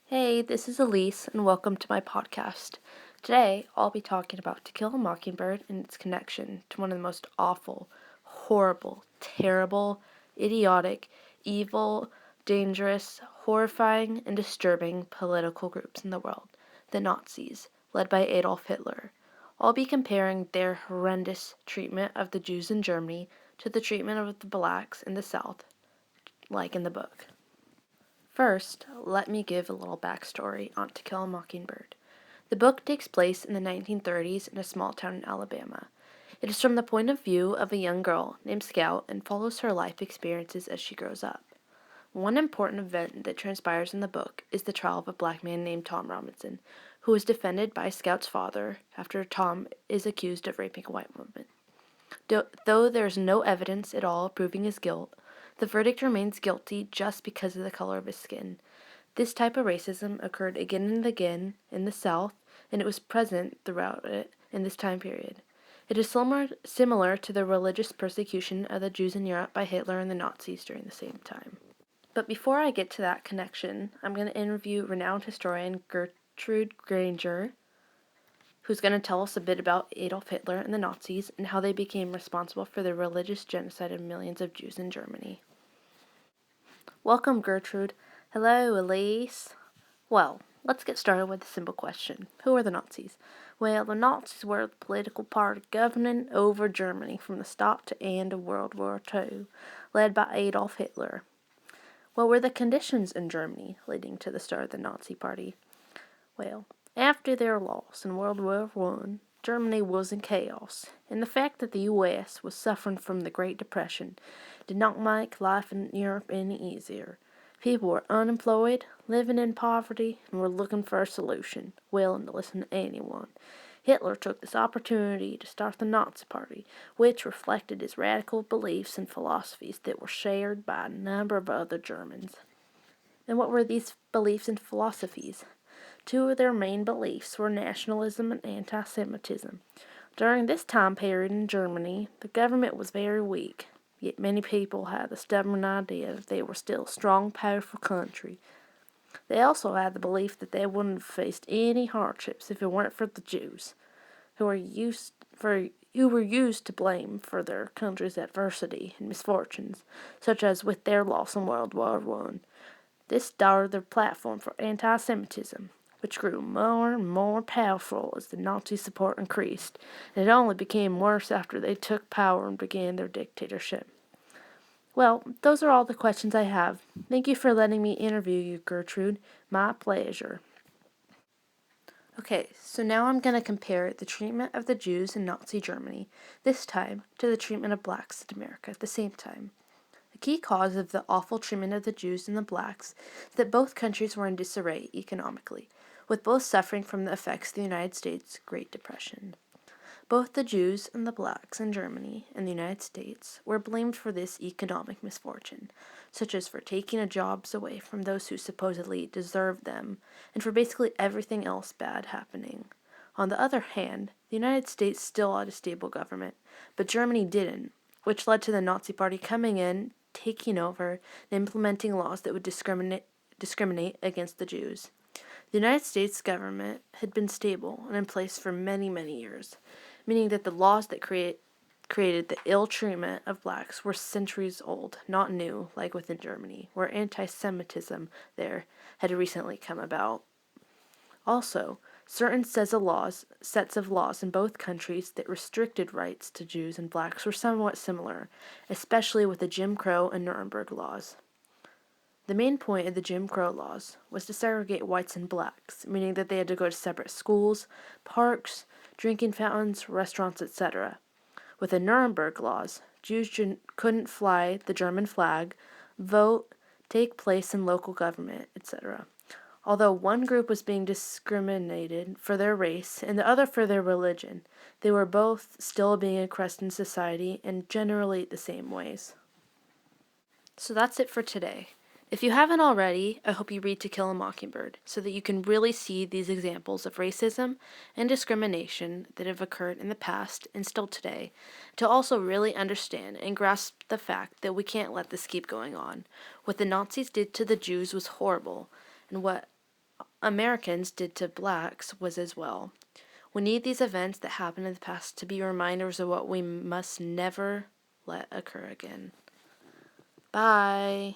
Hey, this is Elise, and welcome to my podcast. Today, I'll be talking about To Kill a Mockingbird and its connection to one of the most awful, horrible, terrible, idiotic, evil, dangerous, horrifying, and disturbing political groups in the world, the Nazis, led by Adolf Hitler. I'll be comparing their horrendous treatment of the Jews in Germany to the treatment of the blacks in the South, like in the book. First, let me give a little backstory on To Kill a Mockingbird. The book takes place in the 1930s in a small town in Alabama. It is from the point of view of a young girl named Scout and follows her life experiences as she grows up. One important event that transpires in the book is the trial of a black man named Tom Robinson, who is defended by Scout's father after Tom is accused of raping a white woman. Though there is no evidence at all proving his guilt, the verdict remains guilty just because of the color of his skin. This type of racism occurred again and again in the South, and it was present throughout it in this time period. It is similar to the religious persecution of the Jews in Europe by Hitler and the Nazis during the same time. But before I get to that connection, I'm going to interview renowned historian Gertrude Granger, who's going to tell us a bit about Adolf Hitler and the Nazis and how they became responsible for the religious genocide of millions of Jews in Germany. Welcome, Gertrude. Hello, Elise. Well, let's get started with a simple question. Who are the Nazis? Well, the Nazis were the political party governing over Germany from the start to end of World War II, led by Adolf Hitler. What were the conditions in Germany leading to the start of the Nazi Party? Well, after their loss in World War I, Germany was in chaos, and the fact that the U.S. was suffering from the Great Depression did not make life in Europe any easier. People were unemployed, living in poverty, and were looking for a solution, willing to listen to anyone. Hitler took this opportunity to start the Nazi Party, which reflected his radical beliefs and philosophies that were shared by a number of other Germans. And what were these beliefs and philosophies? Two of their main beliefs were nationalism and anti-Semitism. During this time period in Germany, the government was very weak, yet many people had the stubborn idea that they were still a strong, powerful country. They also had the belief that they wouldn't have faced any hardships if it weren't for the Jews, who were used to blame for their country's adversity and misfortunes, such as with their loss in World War I. This started their platform for anti-Semitism, which grew more and more powerful as the Nazi support increased, and it only became worse after they took power and began their dictatorship. Well, those are all the questions I have. Thank you for letting me interview you, Gertrude. My pleasure. Okay, so now I'm going to compare the treatment of the Jews in Nazi Germany, this time, to the treatment of blacks in America at the same time. The key cause of the awful treatment of the Jews and the blacks is that both countries were in disarray economically, with both suffering from the effects of the United States' Great Depression. Both the Jews and the blacks in Germany and the United States were blamed for this economic misfortune, such as for taking jobs away from those who supposedly deserved them, and for basically everything else bad happening. On the other hand, the United States still had a stable government, but Germany didn't, which led to the Nazi Party coming in, taking over, and implementing laws that would discriminate against the Jews. The United States government had been stable and in place for many, many years, meaning that the laws that created the ill treatment of blacks were centuries old, not new, like within Germany, where anti-Semitism there had recently come about. Also, certain sets of laws in both countries that restricted rights to Jews and blacks were somewhat similar, especially with the Jim Crow and Nuremberg laws. The main point of the Jim Crow laws was to segregate whites and blacks, meaning that they had to go to separate schools, parks, drinking fountains, restaurants, etc. With the Nuremberg laws, Jews couldn't fly the German flag, vote, take place in local government, etc. Although one group was being discriminated for their race and the other for their religion, they were both still being oppressed in society in generally the same ways. So that's it for today. If you haven't already, I hope you read To Kill a Mockingbird so that you can really see these examples of racism and discrimination that have occurred in the past and still today, to also really understand and grasp the fact that we can't let this keep going on. What the Nazis did to the Jews was horrible, and what Americans did to blacks was as well. We need these events that happened in the past to be reminders of what we must never let occur again. Bye.